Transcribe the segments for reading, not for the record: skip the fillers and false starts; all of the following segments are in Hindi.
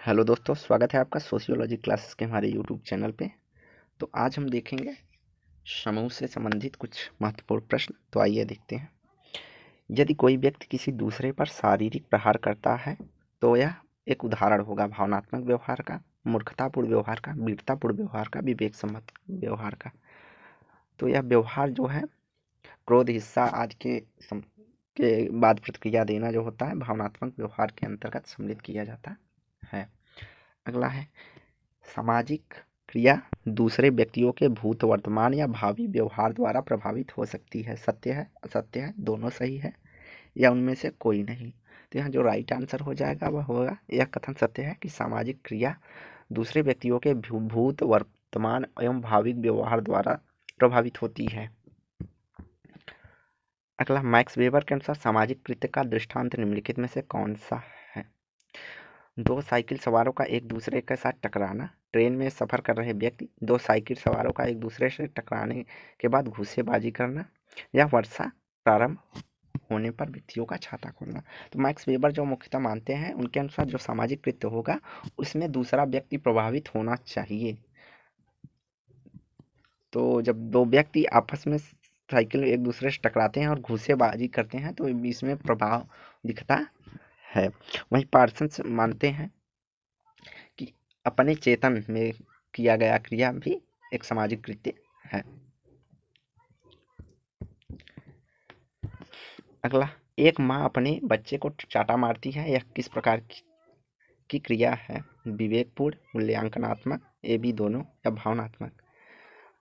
हेलो दोस्तों, स्वागत है आपका सोशियोलॉजी क्लासेस के हमारे यूट्यूब चैनल पे। तो आज हम देखेंगे समूह से संबंधित कुछ महत्वपूर्ण प्रश्न। तो आइए देखते हैं। यदि कोई व्यक्ति किसी दूसरे पर शारीरिक प्रहार करता है तो यह एक उदाहरण होगा भावनात्मक व्यवहार का, मूर्खतापूर्ण व्यवहार का, वीरतापूर्ण व्यवहार का, विवेक सम्मत व्यवहार का। तो यह व्यवहार जो है क्रोध, हिस्सा आदि के बाद प्रतिक्रिया देना जो होता है भावनात्मक व्यवहार के अंतर्गत सम्मिलित किया जाता है। अगला है सामाजिक क्रिया दूसरे व्यक्तियों के भूत, वर्तमान या भावी व्यवहार द्वारा प्रभावित हो सकती है। सत्य है, असत्य है, दोनों सही है या उनमें से कोई नहीं। तो यहाँ जो राइट आंसर हो जाएगा वह होगा यह कथन सत्य है कि सामाजिक क्रिया दूसरे व्यक्तियों के भूत, वर्तमान एवं भावी व्यवहार द्वारा प्रभावित होती है। अगला मैक्स वेबर के अनुसार सामाजिक कृत्य का दृष्टांत निम्नलिखित में से कौन सा है। दो साइकिल सवारों का एक दूसरे के साथ टकराना, ट्रेन में सफ़र कर रहे व्यक्ति दो साइकिल सवारों का एक दूसरे से टकराने के बाद घूसेबाजी करना, या वर्षा प्रारंभ होने पर व्यक्तियों का छाता खोलना। तो मैक्स वेबर जो मुख्यतः मानते हैं उनके अनुसार जो सामाजिक कृत्य होगा उसमें दूसरा व्यक्ति प्रभावित होना चाहिए। तो जब दो व्यक्ति आपस में साइकिल एक दूसरे से टकराते हैं और घूसेबाजी करते हैं तो इसमें प्रभाव दिखता है। वहीं पार्सन्स मानते हैं कि अपने चेतन में किया गया क्रिया भी एक सामाजिक कृत्य है। अगला, एक माँ अपने बच्चे को चाटा मारती है, यह किस प्रकार की क्रिया है। विवेकपूर्ण, मूल्यांकनात्मक, ये भी दोनों, या भावनात्मक।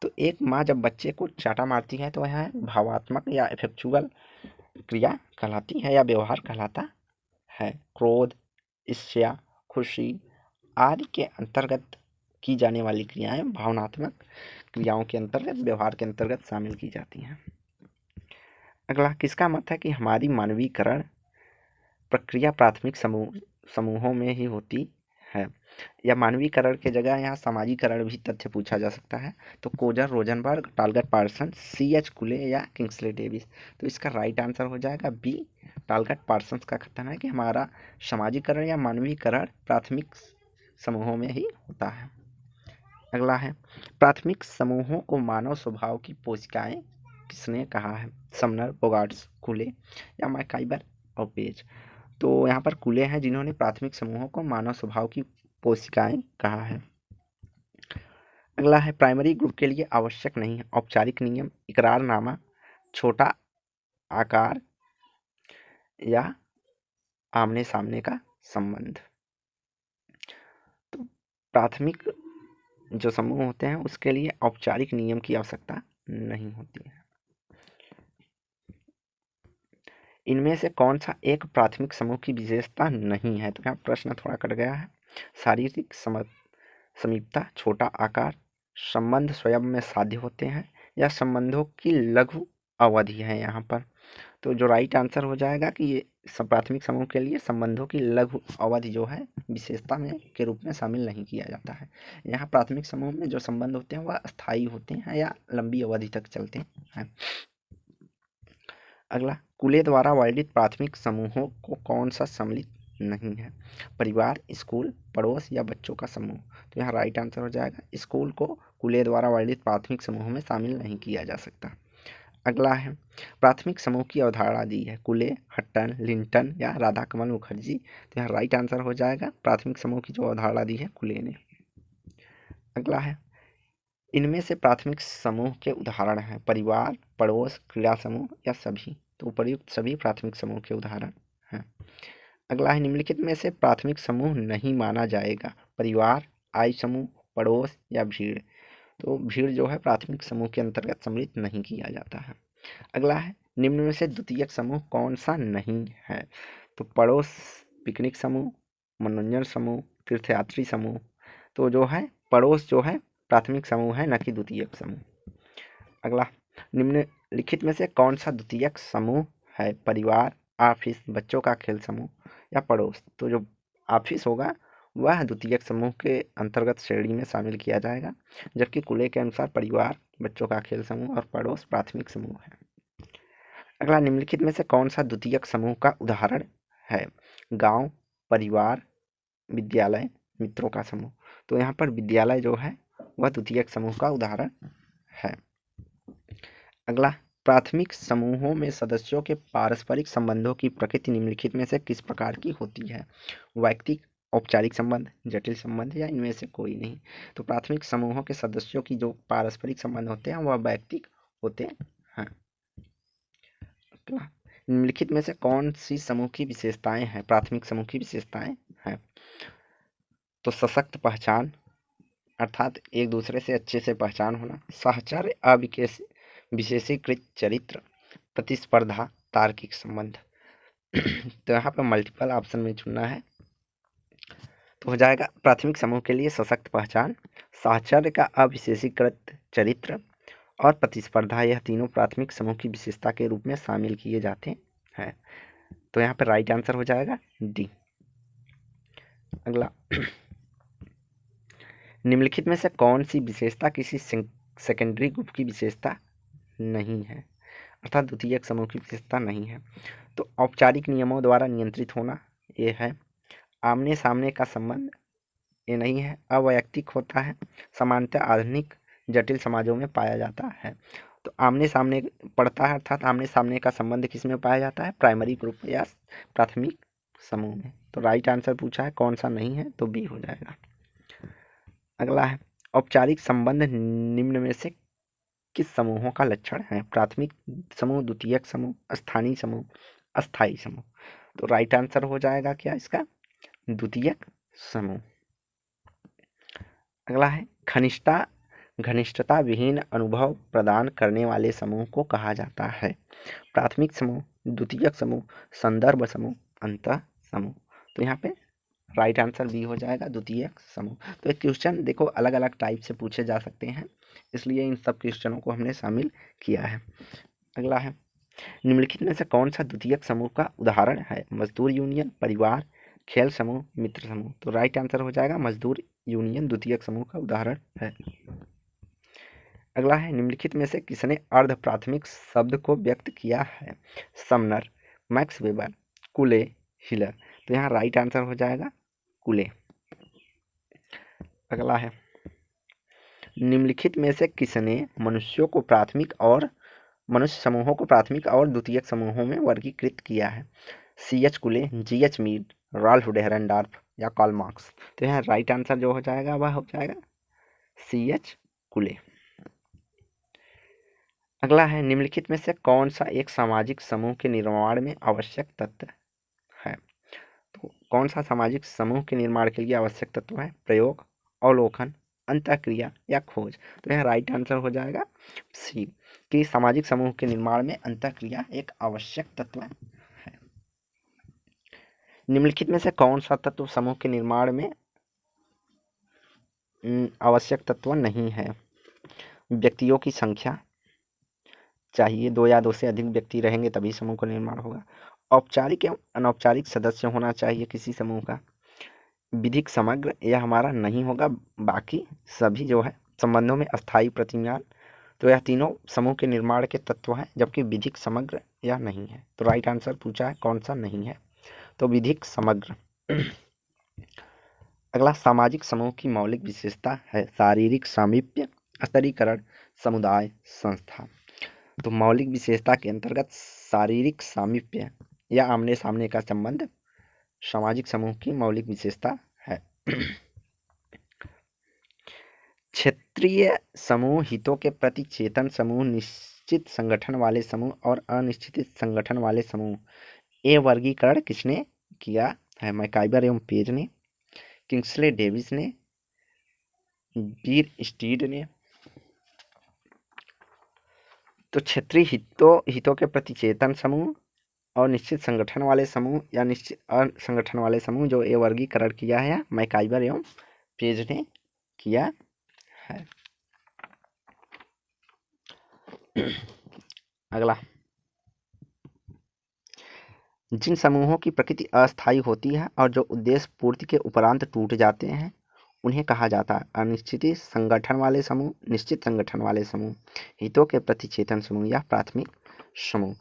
तो एक माँ जब बच्चे को चाटा मारती है तो यह भावात्मक या इफेक्चुअल क्रिया कहलाती है या व्यवहार कहलाता है। क्रोध, ईर्ष्या, खुशी आदि के अंतर्गत की जाने वाली क्रियाएं भावनात्मक क्रियाओं के अंतर्गत, व्यवहार के अंतर्गत शामिल की जाती हैं। अगला, किसका मत है कि हमारी मानवीकरण प्रक्रिया प्राथमिक समूहों में ही होती है, या मानवीकरण के जगह यहाँ सामाजिकरण भी तथ्य पूछा जा सकता है। तो कोजर, रोजनबर्ग, टालगट पार्सन, C.H. कुले या किंग्सले डेविस। तो इसका राइट आंसर हो जाएगा बी। टालगट पार्सन का कथन है कि हमारा सामाजिकरण या मानवीकरण प्राथमिक समूहों में ही होता है। अगला है, प्राथमिक समूहों को मानव स्वभाव की कोशिकाएं किसने कहा है। समनर, बोगार्ट्स, कुले या मैकाइबर और पेज। तो यहाँ पर कुले हैं जिन्होंने प्राथमिक समूहों को मानव स्वभाव की कोशिकाएं कहा है। अगला है, प्राइमरी ग्रुप के लिए आवश्यक नहीं है औपचारिक नियम, इकरारनामा, छोटा आकार या आमने सामने का संबंध। तो प्राथमिक जो समूह होते हैं उसके लिए औपचारिक नियम की आवश्यकता नहीं होती है। इनमें से कौन सा एक प्राथमिक समूह की विशेषता नहीं है। तो यहाँ प्रश्न थोड़ा कट गया है। शारीरिक समीपता, छोटा आकार, संबंध स्वयं में साध्य होते हैं, या संबंधों की लघु अवधि है यहाँ पर। तो जो राइट आंसर हो जाएगा कि ये प्राथमिक समूह के लिए संबंधों की लघु अवधि जो है विशेषता में के रूप में शामिल नहीं किया जाता है। यहाँ प्राथमिक समूह में जो संबंध होते हैं वह अस्थायी होते हैं या लंबी अवधि तक चलते हैं। अगला, कुले द्वारा वर्णित प्राथमिक समूहों को कौन सा सम्मिलित नहीं है। परिवार, स्कूल, पड़ोस या बच्चों का समूह। तो यहाँ राइट आंसर हो जाएगा स्कूल को कुले द्वारा वर्णित प्राथमिक समूह में शामिल नहीं किया जा सकता। अगला है, प्राथमिक समूह की अवधारणा दी है कुले, हट्टन, लिंटन या राधाकमल मुखर्जी। तो यहाँ राइट आंसर हो जाएगा प्राथमिक समूह की जो अवधारणा दी है कुले ने। अगला है, इनमें से प्राथमिक समूह के उदाहरण हैं परिवार, पड़ोस, क्रीड़ा समूह या सभी। तो उपर्युक्त सभी प्राथमिक समूह के उदाहरण हैं। अगला है, निम्नलिखित में से प्राथमिक समूह नहीं माना जाएगा। परिवार, आय समूह, पड़ोस या भीड़। तो भीड़ जो है प्राथमिक समूह के अंतर्गत सम्मिलित नहीं किया जाता है। अगला है, निम्न में से द्वितीयक समूह कौन सा नहीं है। तो पड़ोस, पिकनिक समूह, मनोरंजन समूह, तीर्थयात्री समूह। तो जो है पड़ोस जो है प्राथमिक समूह है, न कि द्वितीयक समूह। अगला, निम्नलिखित में से कौन सा द्वितीयक समूह है। परिवार, ऑफिस, बच्चों का खेल समूह या पड़ोस। तो जो ऑफिस होगा वह द्वितीयक समूह के अंतर्गत श्रेणी में शामिल किया जाएगा, जबकि कुले के अनुसार परिवार, बच्चों का खेल समूह और पड़ोस प्राथमिक समूह है। अगला, निम्नलिखित में से कौन सा द्वितीयक समूह का उदाहरण है। गांव, परिवार, विद्यालय, मित्रों का समूह। तो यहाँ पर विद्यालय जो है वह द्वितीयक समूह का उदाहरण है। अगला, प्राथमिक समूहों में सदस्यों के पारस्परिक संबंधों की प्रकृति निम्नलिखित में से किस प्रकार की होती है? वैयक्तिक, औपचारिक संबंध, जटिल संबंध या इनमें से कोई नहीं। तो प्राथमिक समूहों के सदस्यों की जो पारस्परिक संबंध होते हैं वह वैयक्तिक होते हैं। निम्नलिखित में से कौन सी समूह की विशेषताएं हैं? प्राथमिक समूह की विशेषताएं हैं तो सशक्त पहचान, अर्थात एक दूसरे से अच्छे से पहचान होना, साहचर्य, विशेषीकृत चरित्र, प्रतिस्पर्धा, तार्किक संबंध। तो यहाँ पर मल्टीपल ऑप्शन में चुनना है, तो हो जाएगा प्राथमिक समूह के लिए सशक्त पहचान, साहचर्य का अविशेषीकृत चरित्र और प्रतिस्पर्धा। यह तीनों प्राथमिक समूह की विशेषता के रूप में शामिल किए जाते हैं। तो यहाँ पर राइट आंसर हो जाएगा डी। अगला, निम्नलिखित में से कौन सी विशेषता किसी सेकेंडरी ग्रुप की विशेषता नहीं है, अर्थात द्वितीयक समूह की विशेषता नहीं है? तो औपचारिक नियमों द्वारा नियंत्रित होना ये है, आमने सामने का संबंध ये नहीं है, अवैयक्तिक होता है, सामान्यतः आधुनिक जटिल समाजों में पाया जाता है। तो आमने सामने पड़ता है, अर्थात आमने सामने का संबंध किस में पाया जाता है? प्राइमरी ग्रुप या प्राथमिक समूह में। तो राइट आंसर पूछा है कौन सा नहीं है, तो बी हो जाएगा। अगला है, औपचारिक संबंध निम्न में से किस समूहों का लक्षण है? प्राथमिक समूह, द्वितीयक समूह, स्थानीय समूह, अस्थायी समूह। तो राइट आंसर हो जाएगा क्या इसका? द्वितीयक समूह। अगला है, घनिष्ठता विहीन अनुभव प्रदान करने वाले समूह को कहा जाता है? प्राथमिक समूह, द्वितीयक समूह, संदर्भ समूह, अंतः समूह। तो यहाँ पे राइट आंसर बी हो जाएगा, द्वितीयक समूह। तो एक क्वेश्चन देखो अलग अलग टाइप से पूछे जा सकते हैं, इसलिए इन सब क्वेश्चनों को हमने शामिल किया है। अगला है, निम्नलिखित में से कौन सा द्वितीयक समूह का उदाहरण है? मजदूर यूनियन, परिवार, खेल समूह, मित्र समूह। तो राइट आंसर हो जाएगा मजदूर यूनियन द्वितीयक समूह का उदाहरण है। अगला है, निम्नलिखित में से किसने अर्ध प्राथमिक शब्द को व्यक्त किया है? समनर, मैक्स वेबर, कुले, हिलर। तो यहाँ राइट आंसर हो जाएगा कुले। अगला है, निम्नलिखित में से किसने मनुष्य समूहों को प्राथमिक और द्वितीयक समूहों में वर्गीकृत किया है? C.H. कुले, G.H. मीड, राल्फ डेहरनडॉर्फ या कार्ल मार्क्स। तो यहाँ राइट आंसर जो हो जाएगा वह हो जाएगा C.H. कुले। अगला है, निम्नलिखित में से कौन सा एक सामाजिक समूह के निर्माण में आवश्यक तत्व है? तो कौन सा सामाजिक समूह के निर्माण के लिए आवश्यक तत्व है? प्रयोग, अवलोकन, अंतःक्रिया या खोज। तो यहाँ राइट आंसर हो जाएगा सी, कि सामाजिक समूह के निर्माण में अंतःक्रिया एक आवश्यक तत्व है। निम्नलिखित में से कौन सा तत्व समूह के निर्माण में आवश्यक तत्व नहीं है? व्यक्तियों की संख्या चाहिए, 2 या 2 से अधिक व्यक्ति रहेंगे तभी समूह का निर्माण होगा। औपचारिक एवं अनौपचारिक सदस्य होना चाहिए किसी समूह का। विधिक समग्र यह हमारा नहीं होगा, बाकी सभी जो है संबंधों में अस्थायी प्रतिमान। तो यह तीनों समूह के निर्माण के तत्व हैं, जबकि विधिक समग्र यह नहीं है। तो राइट आंसर पूछा है कौन सा नहीं है, तो विधिक समग्र। अगला, सामाजिक समूह की मौलिक विशेषता है शारीरिक सामीप्य, स्तरीकरण, समुदाय, संस्था। तो मौलिक विशेषता के अंतर्गत शारीरिक सामीप्य या आमने सामने का संबंध सामाजिक समूह की मौलिक विशेषता है। क्षेत्रीय समूह हितों के प्रति चेतन समूह, निश्चित संगठन वाले समूह और अनिश्चित संगठन वाले समूह। ये वर्गीकरण किसने किया है? मैकाइबर एवं पेज ने, किंग्सले डेविस ने, बीर स्टीड ने। तो क्षेत्रीय हितों के प्रति चेतन समूह और निश्चित संगठन वाले समूह या निश्चित संगठन वाले समूह, जो ये वर्गीकरण किया है मैकाइबर एवं पेज ने किया है। अगला, जिन समूहों की प्रकृति अस्थायी होती है और जो उद्देश्य पूर्ति के उपरांत टूट जाते हैं उन्हें कहा जाता है अनिश्चित संगठन वाले समूह, निश्चित संगठन वाले समूह, हितों के प्रति चेतन समूह या प्राथमिक समूह।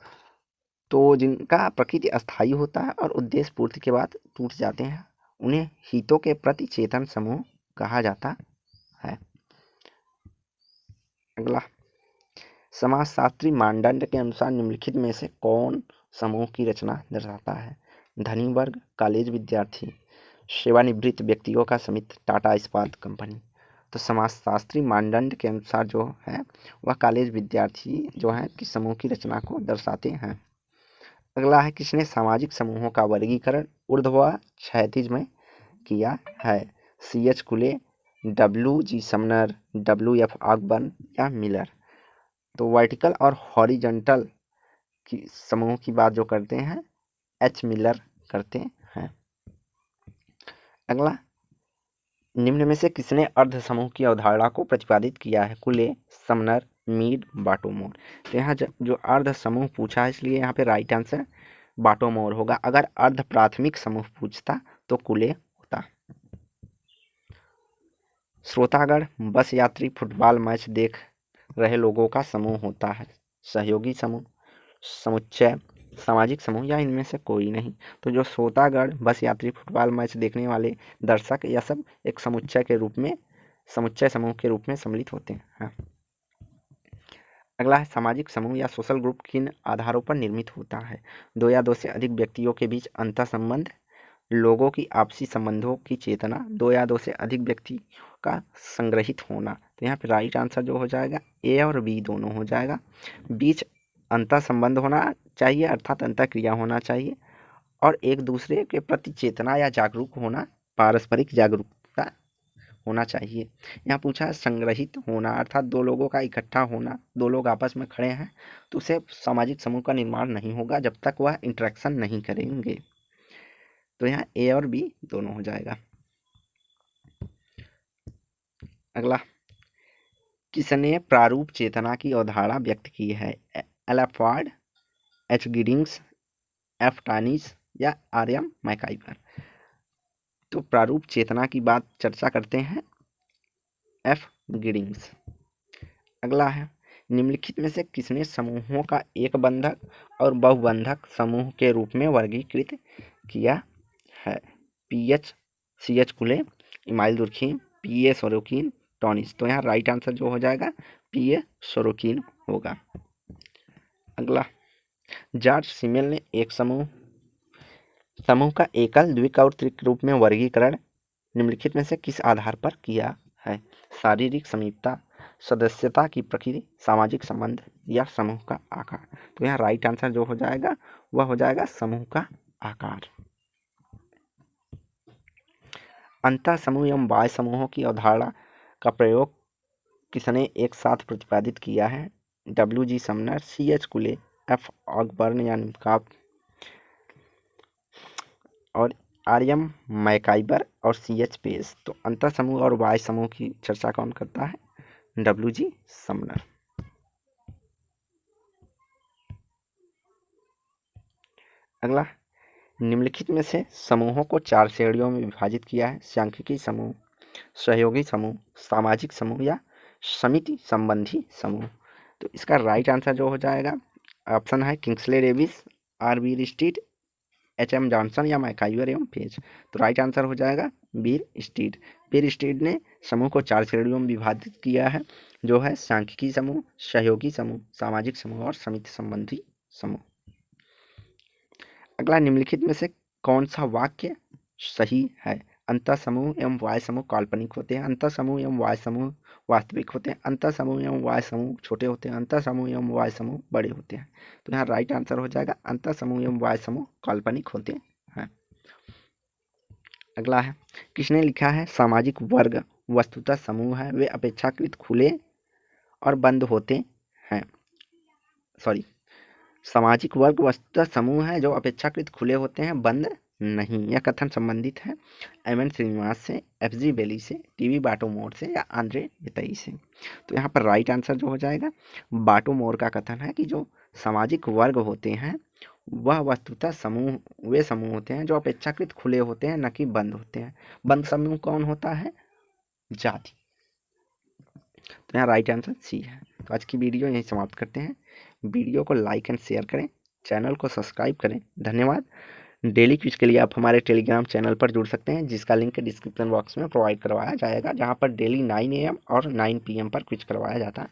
तो जिनका प्रकृति अस्थायी होता है और उद्देश्य पूर्ति के बाद टूट जाते हैं उन्हें हितों के प्रति चेतन समूह कहा जाता है। अगला, समाजशास्त्री मानदंड के अनुसार निम्नलिखित में से कौन समूह की रचना दर्शाता है? धनी वर्ग, कॉलेज विद्यार्थी, सेवानिवृत्त व्यक्तियों का समिति, टाटा इस्पात कंपनी। तो समाजशास्त्री मानदंड के अनुसार जो है वह कॉलेज विद्यार्थी जो है किस समूह की रचना को दर्शाते हैं। अगला है, किसने सामाजिक समूहों का वर्गीकरण ऊर्ध्व व क्षैतिज में किया है? C.H. कुले, W.G. Sumner, W.F. ऑकबर्न या मिलर। तो वर्टिकल और हॉरिजॉन्टल की समूह की बात जो करते हैं H. मिलर करते हैं। अगला, निम्न में से किसने अर्ध समूह की अवधारणा को प्रतिपादित किया है? कुले, समनर, मीड, बाटोमोर। तो यहाँ जो अर्ध समूह पूछा है इसलिए यहाँ पे राइट आंसर बाटोमोर होगा। अगर अर्ध प्राथमिक समूह पूछता तो कुले होता। श्रोतागण बस यात्री फुटबॉल मैच देख रहे लोगों का समूह होता है। सहयोगी समूह, समुच्चय, सामाजिक समूह या इनमें से कोई नहीं। तो जो श्रोतागण बस यात्री फुटबॉल मैच देखने वाले दर्शक या सब एक समुच्चय के रूप में, समुच्चय समूह के रूप में सम्मिलित होते हैं। अगला है, सामाजिक समूह या सोशल ग्रुप किन आधारों पर निर्मित होता है? दो या दो से अधिक व्यक्तियों के बीच अंतर संबंध, लोगों की आपसी संबंधों की चेतना, दो या दो से अधिक व्यक्ति का संग्रहित होना। तो यहाँ पे राइट आंसर जो हो जाएगा ए और बी दोनों हो जाएगा। बीच अंतर संबंध होना चाहिए अर्थात अंतर क्रिया होना चाहिए, और एक दूसरे के प्रति चेतना या जागरूक होना, पारस्परिक जागरूकता होना चाहिए। यहाँ पूछा है संग्रहित होना अर्थात दो लोगों का इकट्ठा होना, दो लोग आपस में खड़े हैं तो उसे सामाजिक समूह का निर्माण नहीं होगा जब तक वह इंटरेक्शन नहीं करेंगे। तो यहाँ ए और बी दोनों हो जाएगा। अगला, किसने प्रारूप चेतना की अवधारणा व्यक्त की है? Alfred, H. Giddings, F. टानिस या R.M. मैकाइवर। तो प्रारूप चेतना की बात चर्चा करते हैं F. गिडिंग्स। अगला है, निम्नलिखित में से किसने समूहों का एक बंधक और बहुबंधक समूह के रूप में वर्गीकृत किया है? P.H. C.H. कुले, इमाइल दुर्खीम, P.A. सोरोकिन, टॉनिस। तो यहाँ राइट आंसर जो हो जाएगा P.A. सोरोकिन होगा। अगला, जॉर्ज सिमेल ने एक समूह का एकल, द्विक और त्रिक रूप में वर्गीकरण निम्नलिखित में से किस आधार पर किया है? शारीरिक समीपता, सदस्यता की प्रकृति, सामाजिक संबंध या समूह का आकार। तो यहाँ राइट आंसर जो हो जाएगा वह हो जाएगा समूह का आकार। अंतर समूह एवं बाह्य समूहों की अवधारणा का प्रयोग किसने एक साथ प्रतिपादित किया है? W.G. Sumner, C.H. कुले, F. ऑकबर्न या निम्काप और R.M. मैकाइबर और C.H. पेस। तो अंतर समूह और बाह्य समूह की चर्चा कौन करता है? W.G. समनर। अगला, निम्नलिखित में से समूहों को 4 श्रेणियों में विभाजित किया है? सांख्यिकी समूह, सहयोगी समूह, सामाजिक समूह या समिति संबंधी समूह। तो इसका राइट आंसर जो हो जाएगा ऑप्शन है Kingsley Davis, R.B. रिस्टिड, H.M. Johnson या मैकाइवर एवं पेज। तो राइट आंसर हो जाएगा बीर स्टीड। बीर स्टीड ने समूह को 4 श्रेणियों में विभाजित किया है जो है सांख्यिकी समूह, सहयोगी समूह, सामाजिक समूह और समिति संबंधी समूह। अगला, निम्नलिखित में से कौन सा वाक्य सही है? अंतर समूह एवं वाय समूह काल्पनिक होते हैं, अंतर समूह एवं वाय समूह वास्तविक होते हैं, अंतर समूह एवं वाय समूह छोटे होते हैं, अंतर समूह एवं वाय समूह बड़े होते हैं। तो यहाँ राइट आंसर हो जाएगा अंतर समूह एवं वाय समूह काल्पनिक होते हैं। अगला है, किसने लिखा है सामाजिक वर्ग वस्तुतः समूह है, वे अपेक्षाकृत खुले और बंद होते हैं। सामाजिक वर्ग वस्तुतः समूह है जो अपेक्षाकृत खुले होते हैं, बंद नहीं। यह कथन संबंधित है M.N. श्रीनिवास से, F.G. बेली से, T.V. बाटोमोर से या आंद्रे वितई से। तो यहाँ पर राइट आंसर जो हो जाएगा बाटोमोर का कथन है कि जो सामाजिक वर्ग होते हैं वह वस्तुतः वे समूह होते हैं जो अपेक्षाकृत खुले होते हैं, न कि बंद होते हैं। बंद समूह कौन होता है? जाति। तो यहाँ राइट आंसर सी है। तो आज की वीडियो यहीं समाप्त करते हैं। वीडियो को लाइक एंड शेयर करें, चैनल को सब्सक्राइब करें। धन्यवाद। डेली क्विज के लिए आप हमारे टेलीग्राम चैनल पर जुड़ सकते हैं, जिसका लिंक डिस्क्रिप्शन बॉक्स में प्रोवाइड करवाया जाएगा, जहां पर डेली 9 AM और 9 PM पर क्विज करवाया जाता है।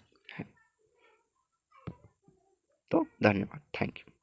तो धन्यवाद, थैंक यू।